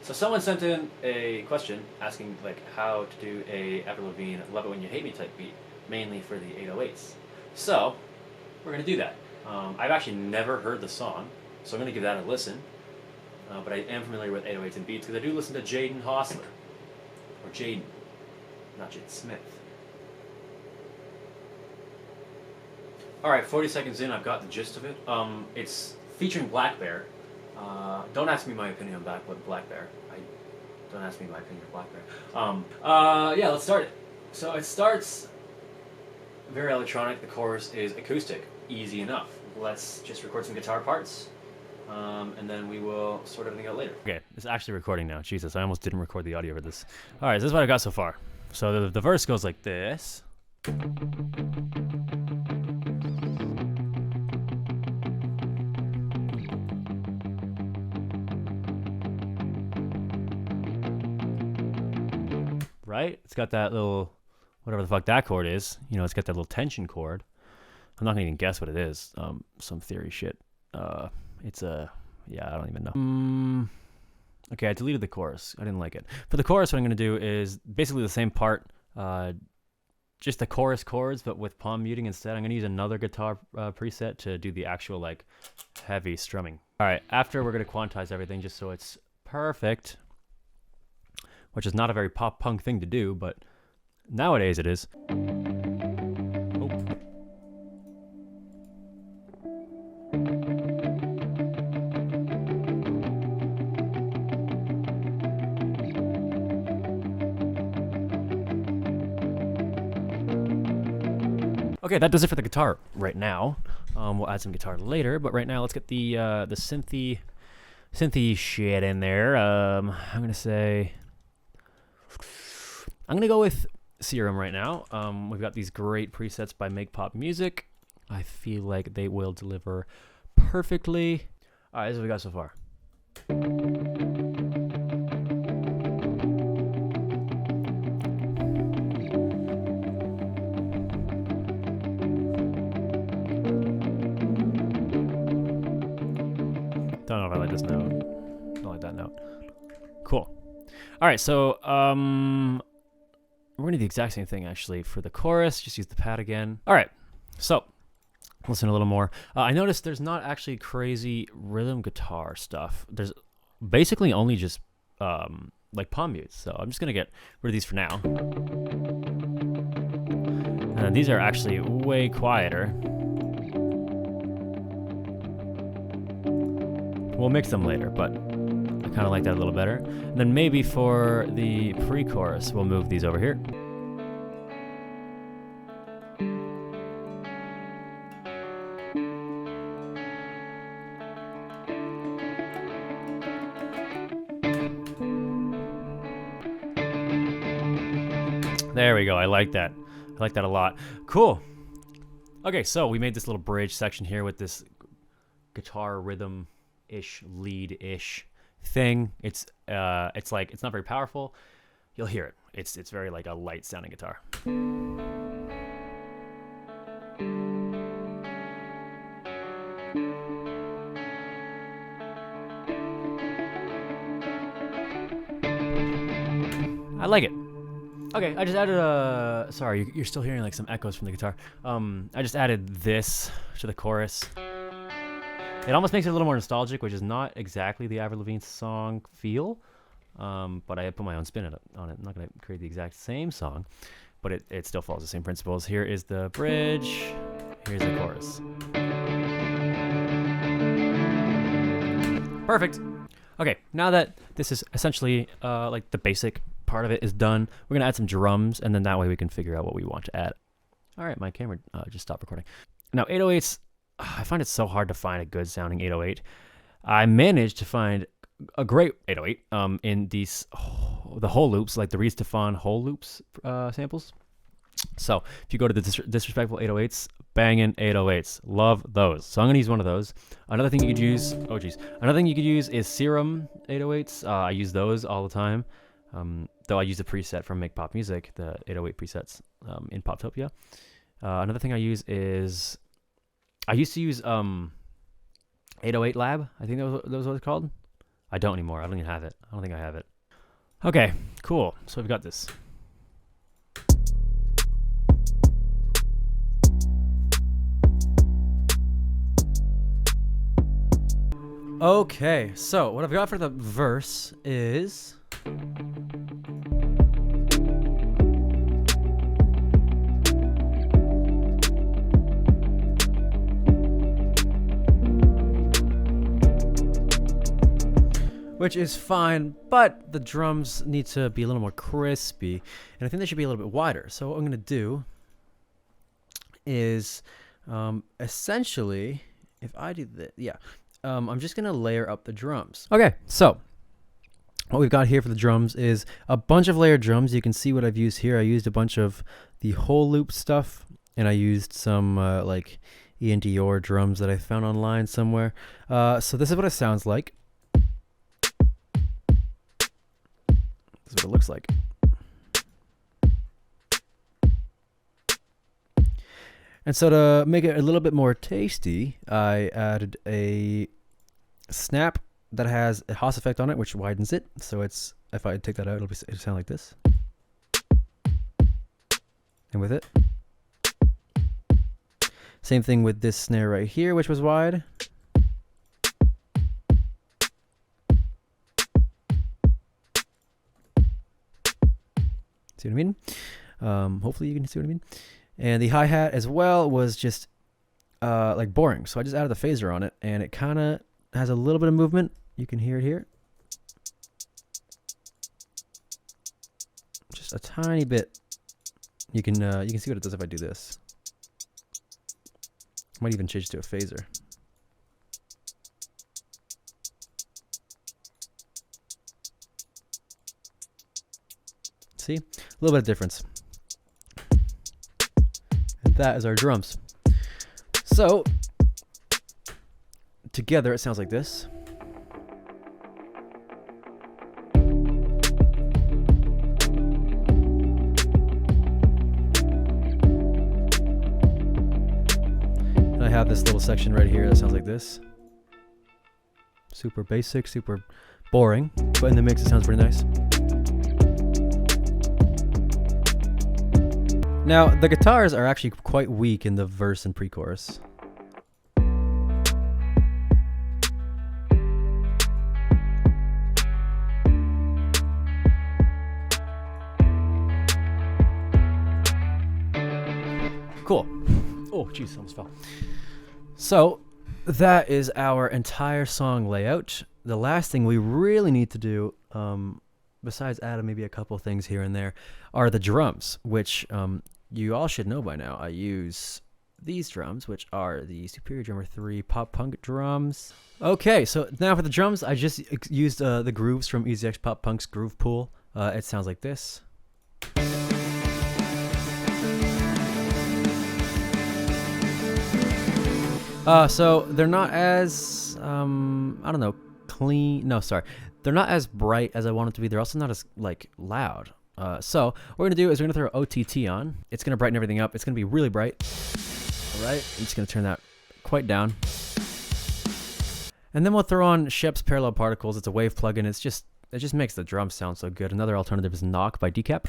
So someone sent in a question asking like how to do a Avril Lavigne "Love It When You Hate Me" type beat, mainly for the 808s. So we're gonna do that. I've actually never heard the song, so I'm gonna give that a listen. But I am familiar with 808s and beats because I do listen to Jaden Hossler, or Jaden, not Jaden Smith. All right, 40 seconds in, I've got the gist of it. It's featuring Black Bear. Don't ask me my opinion on Black Bear. Don't ask me my opinion on Black Bear. Yeah, let's start it. So it starts very electronic. The chorus is acoustic, easy enough. Let's just record some guitar parts, and then we will sort everything out later. Okay, it's actually recording now. Jesus, I almost didn't record the audio for this. All right, this is what I got so far. So the verse goes like this. Right? It's got that little, whatever the fuck that chord is. You know, it's got that little tension chord. I'm not gonna even guess what it is. Some theory shit. It's a, yeah, I don't even know. Okay, I deleted the chorus. I didn't like it. For the chorus, what I'm gonna do is basically the same part, just the chorus chords, but with palm muting instead. I'm gonna use another guitar preset to do the actual like heavy strumming. All right, after we're gonna quantize everything just so it's perfect, which is not a very pop punk thing to do, but nowadays it is. Oh. Okay, that does it for the guitar right now. We'll add some guitar later, but right now let's get the synthy shit in there. I'm gonna say, I'm gonna go with Serum right now. We've got these great presets by Make Pop Music. I feel like they will deliver perfectly. All right, this is what we got so far. Don't know if I like this note. Don't like that note. Cool. All right, so we're gonna do the exact same thing actually for the chorus. Just use the pad again. All right, so listen a little more. I noticed there's not actually crazy rhythm guitar stuff. There's basically only just like palm mutes. So I'm just gonna get rid of these for now. And these are actually way quieter. We'll mix them later, but I kind of like that a little better. And then maybe for the pre-chorus, we'll move these over here. There we go. I like that. I like that a lot. Cool. Okay, so we made this little bridge section here with this guitar rhythm-ish, lead-ish thing. It's like, it's not very powerful. You'll hear it. It's very like a light sounding guitar. I like it. Okay, I just added a, sorry, you're still hearing like some echoes from the guitar. I just added this to the chorus. It almost makes it a little more nostalgic, which is not exactly the Avril Lavigne song feel, but I put my own spin on it. I'm not going to create the exact same song, but it still follows the same principles. Here is the bridge. Here's the chorus. Perfect. Okay, now that this is essentially like the basic part of it is done, we're going to add some drums, and then that way we can figure out what we want to add. All right, my camera just stopped recording. Now, 808s, I find it so hard to find a good sounding 808. I managed to find a great 808 in these the whole loops, like the Reed Stefan whole loops samples. So if you go to the Disrespectful 808s, banging 808s, love those. So I'm gonna use one of those. Another thing you could use, another thing you could use is Serum 808s. I use those all the time. Though I use a preset from Make Pop Music, the 808 presets in Poptopia. Another thing I use is, I used to use 808 Lab. I think that was what it's called. I don't anymore. I don't even have it. I don't think I have it. Okay, cool. So we've got this. Okay, so what I've got for the verse is... which is fine, but the drums need to be a little more crispy, and I think they should be a little bit wider. So what I'm going to do is essentially, if I do this, I'm just going to layer up the drums. Okay, so what we've got here for the drums is a bunch of layered drums. You can see what I've used here. I used a bunch of the whole loop stuff, and I used some like Ian Dior drums that I found online somewhere. So this is what it sounds like. This is what it looks like. And so to make it a little bit more tasty, I added a snap that has a Haas effect on it, which widens it. So it's, if I take that out, it'll sound like this. And with it. Same thing with this snare right here, which was wide. See what I mean? Hopefully you can see what I mean. And the hi-hat as well was just like boring. So I just added the phaser on it, and it kind of has a little bit of movement. You can hear it here. Just a tiny bit. You can see what it does if I do this. Might even change to a phaser. See? A little bit of difference. And that is our drums. So, together it sounds like this. And I have this little section right here that sounds like this. Super basic, super boring, but in the mix it sounds pretty nice. Now, the guitars are actually quite weak in the verse and pre-chorus. Cool. Oh, jeez, almost fell. So, that is our entire song layout. The last thing we really need to do, besides add maybe a couple things here and there, are the drums, which you all should know by now. I use these drums, which are the Superior Drummer 3 pop punk drums. Okay, so now for the drums, I just used the grooves from EZX Pop Punk's Groove Pool. It sounds like this. So they're not as, I don't know, clean. No, sorry. They're not as bright as I want them to be. They're also not as, like, loud. So what we're going to do is we're going to throw OTT on. It's going to brighten everything up. It's going to be really bright. All right. I'm just going to turn that quite down. And then we'll throw on Shep's Parallel Particles. It's a wave plugin. It just makes the drums sound so good. Another alternative is Knock by Decap.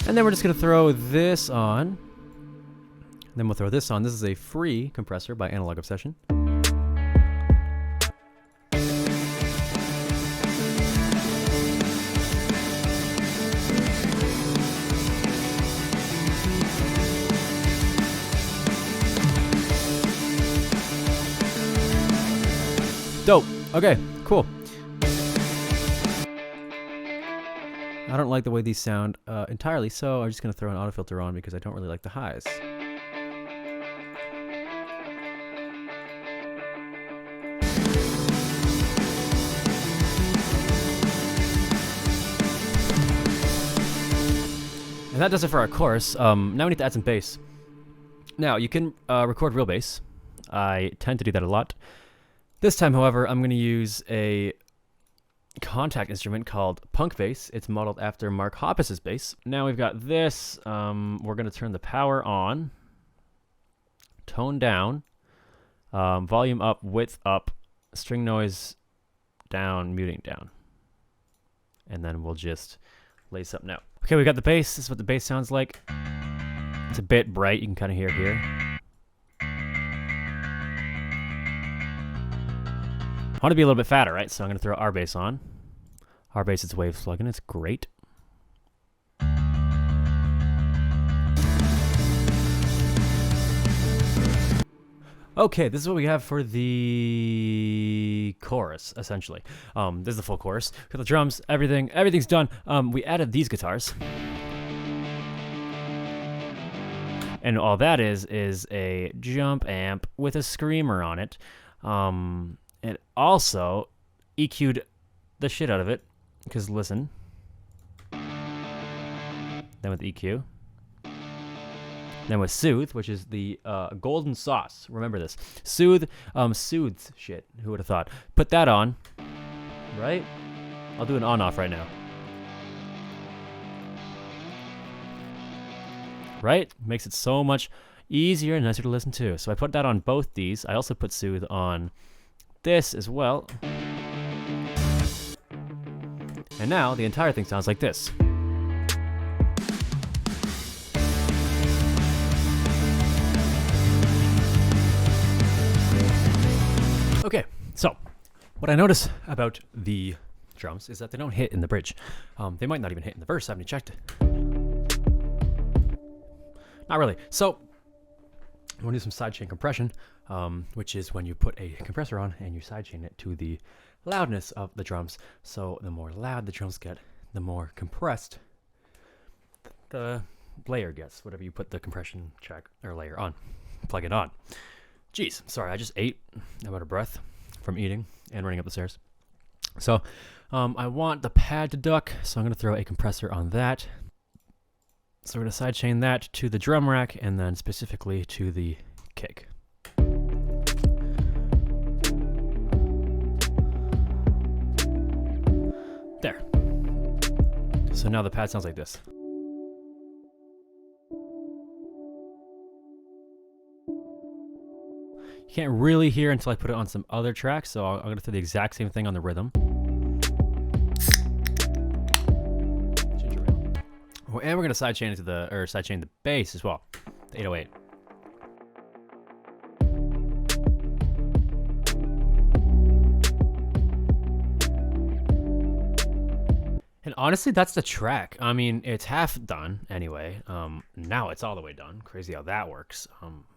And then we're just going to throw this on. And then we'll throw this on. This is a free compressor by Analog Obsession. Dope. Okay, cool. I don't like the way these sound entirely, so I'm just going to throw an auto filter on because I don't really like the highs. And that does it for our chorus. Now we need to add some bass. Now, you can record real bass. I tend to do that a lot. This time, however, I'm going to use a contact instrument called Punk Bass. It's modeled after Mark Hoppus's bass. Now we've got this. We're going to turn the power on, tone down, volume up, width up, string noise down, muting down. And then we'll just lace up now. Okay, we got the bass. This is what the bass sounds like. It's a bit bright. You can kind of hear it here. I want to be a little bit fatter, right? So I'm going to throw our bass on. Our bass is Waves plugin. It's great. Okay, this is what we have for the chorus, essentially. This is the full chorus. For the drums, everything's done. We added these guitars. And all that is a jump amp with a screamer on it. It also EQ'd the shit out of it, because listen. Then with EQ. Then with Soothe, which is the golden sauce. Remember this. Soothe soothes shit. Who would have thought? Put that on. Right? I'll do an on-off right now. Right? Makes it so much easier and nicer to listen to. So I put that on both these. I also put Soothe on this as well. And now the entire thing sounds like this. Okay, so what I notice about the drums is that they don't hit in the bridge. They might not even hit in the verse. I haven't checked it. Not really. So I want to do some sidechain compression, which is when you put a compressor on and you sidechain it to the loudness of the drums. So the more loud the drums get, the more compressed the layer gets, whatever you put the compression track or layer on. Plug it on. Jeez, sorry, I just ate. I'm out of breath from eating and running up the stairs. So I want the pad to duck, so I'm going to throw a compressor on that. So we're going to sidechain that to the drum rack and then specifically to the kick. There. So now the pad sounds like this. You can't really hear until I put it on some other tracks, so I'm going to do the exact same thing on the rhythm. And we're going to sidechain it to sidechain the bass as well, the 808. And honestly, that's the track. I mean, it's half done anyway. Now it's all the way done. Crazy how that works.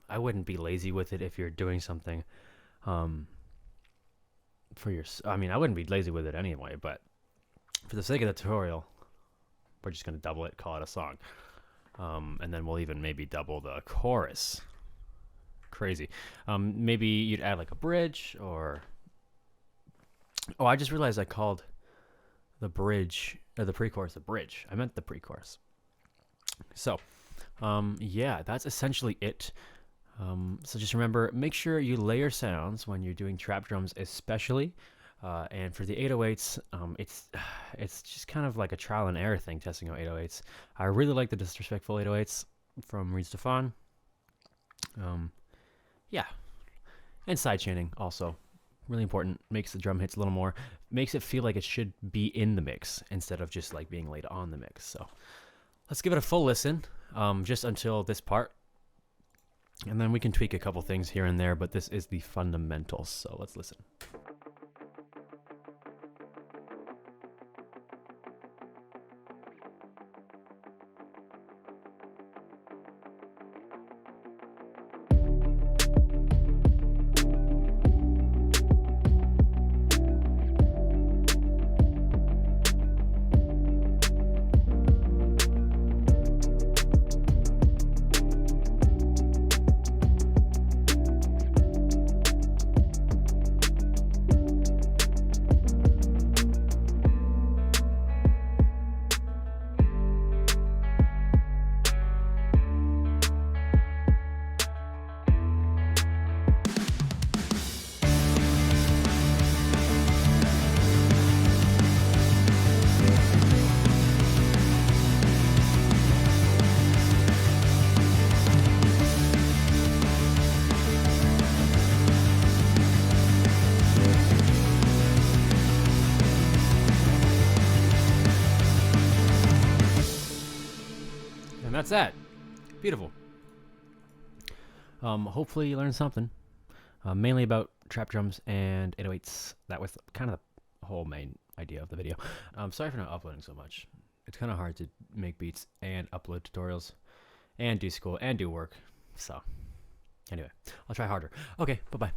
I wouldn't be lazy with it if you're doing something for your... I mean, I wouldn't be lazy with it anyway, but for the sake of the tutorial, we're just going to double it, call it a song. And then we'll even maybe double the chorus. Crazy. Maybe you'd add like a bridge or... Oh, I just realized I called the bridge, or the pre-chorus, the bridge. I meant the pre-chorus. So, yeah, that's essentially it. So just remember, make sure you layer sounds when you're doing trap drums, especially. And for the 808s, it's just kind of like a trial and error thing, testing out 808s. I really like the Disrespectful 808s from Reed Stefan. Yeah. And sidechaining also. Really important. Makes the drum hits a little more. Makes it feel like it should be in the mix instead of just like being laid on the mix. So let's give it a full listen, just until this part. And then we can tweak a couple things here and there, but this is the fundamentals. So let's listen. And that's that. Beautiful. Hopefully you learned something. Mainly about trap drums and 808s. That was kind of the whole main idea of the video. Sorry for not uploading so much. It's kind of hard to make beats and upload tutorials and do school and do work. So anyway, I'll try harder. Okay, bye-bye.